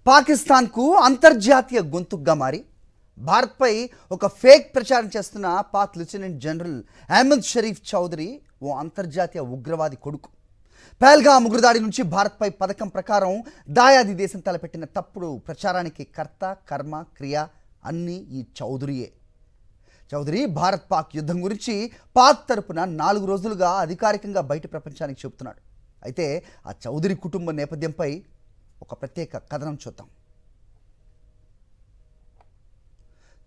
పాకిస్తాన్కు అంతర్జాతీయ గొంతుగ్గా మారి భారత్పై ఒక ఫేక్ ప్రచారం చేస్తున్న పాక్ లెఫ్టినెంట్ జనరల్ అహ్మద్ షరీఫ్ చౌదరి ఓ అంతర్జాతీయ ఉగ్రవాది కొడుకు. పహల్గామ్ ఉగ్రదాడి నుంచి భారత్పై పథకం ప్రకారం దాయాది దేశం తలపెట్టిన తప్పుడు ప్రచారానికి కర్త కర్మ క్రియ అన్నీ ఈ చౌదరియే. చౌదరి భారత్ పాక్ యుద్ధం గురించి పాక్ తరపున 4 రోజులుగా అధికారికంగా బయట ప్రపంచానికి చెబుతున్నాడు. అయితే ఆ చౌదరి కుటుంబ నేపథ్యంపై ఒక ప్రత్యేక కథనం చూద్దాం.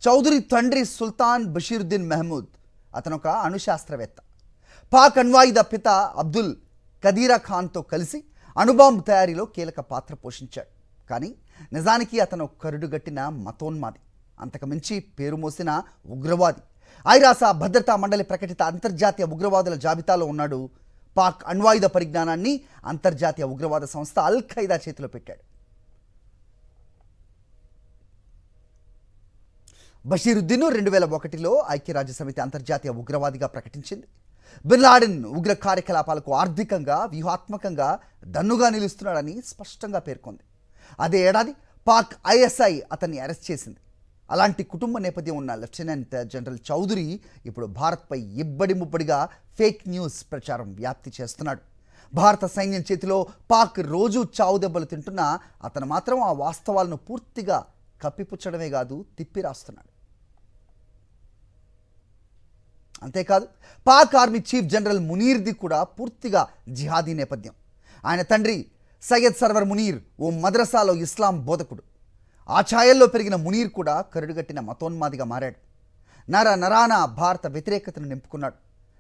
చౌదరి తండ్రి సుల్తాన్ బషీరుద్దీన్ మహమూద్ అతను ఒక అణుశాస్త్రవేత్త. పాక్ అణ్వాయుధ పిత అబ్దుల్ కదీరా ఖాన్తో కలిసి అణుబాంబు తయారీలో కీలక పాత్ర పోషించాడు. కానీ నిజానికి అతను కరుడుగట్టిన మతోన్మాది, అంతకుమించి పేరు మోసిన ఉగ్రవాది. ఐరాస భద్రతా మండలి ప్రకటిత అంతర్జాతీయ ఉగ్రవాదుల జాబితాలో ఉన్నాడు. పాక్ అణ్వాయుధ పరిజ్ఞానాన్ని అంతర్జాతీయ ఉగ్రవాద సంస్థ అల్ ఖైదా చేతిలో పెట్టాడు. బషీరుద్దీన్ 2001లో ఐక్యరాజ్యసమితి అంతర్జాతీయ ఉగ్రవాదిగా ప్రకటించింది. బిన్ లాడెన్ ఉగ్ర కార్యకలాపాలకు ఆర్థికంగా వ్యూహాత్మకంగా దన్నుగా నిలుస్తున్నాడని స్పష్టంగా పేర్కొంది. అదే ఏడాది పాక్ ఐఎస్ఐ అతన్ని అరెస్ట్ చేసింది. అలాంటి కుటుంబ నేపథ్యం ఉన్న లెఫ్టినెంట్ జనరల్ చౌదరి ఇప్పుడు భారత్పై ఇబ్బడి ముబ్బడిగా ఫేక్ న్యూస్ ప్రచారం వ్యాప్తి చేస్తున్నాడు. భారత సైన్యం చేతిలో పాక్ రోజు చావు దెబ్బలు తింటున్నా అతను మాత్రం ఆ వాస్తవాలను పూర్తిగా కప్పిపుచ్చడమే కాదు, తిప్పి రాస్తున్నాడు. అంతేకాదు, పాక్ ఆర్మీ చీఫ్ జనరల్ మునీర్ది కూడా పూర్తిగా జిహాదీ నేపథ్యం. ఆయన తండ్రి సయ్యద్ సర్వర్ మునీర్ ఓ మద్రసాలో ఇస్లాం బోధకుడు. ఆ ఛాయల్లో పెరిగిన మునీర్ కూడా కరుడుగట్టిన మతోన్మాదిగా మారాడు. నరాన భారత వ్యతిరేకతను నింపుకున్నాడు.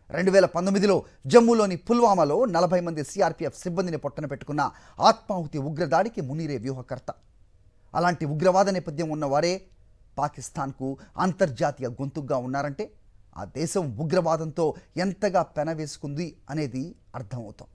2019లో జమ్మూలోని పుల్వామాలో 40 మంది సిఆర్పిఎఫ్ సిబ్బందిని పొట్టన పెట్టుకున్న ఆత్మాహుతి ఉగ్రదాడికి మునీరే వ్యూహకర్త. అలాంటి ఉగ్రవాద నేపథ్యం ఉన్నవారే పాకిస్తాన్కు అంతర్జాతీయ గొంతుగ్గా ఉన్నారంటే ఆ దేశం ఉగ్రవాదంతో ఎంతగా పెనవేసుకుంది అనేది అర్థమవుతాం.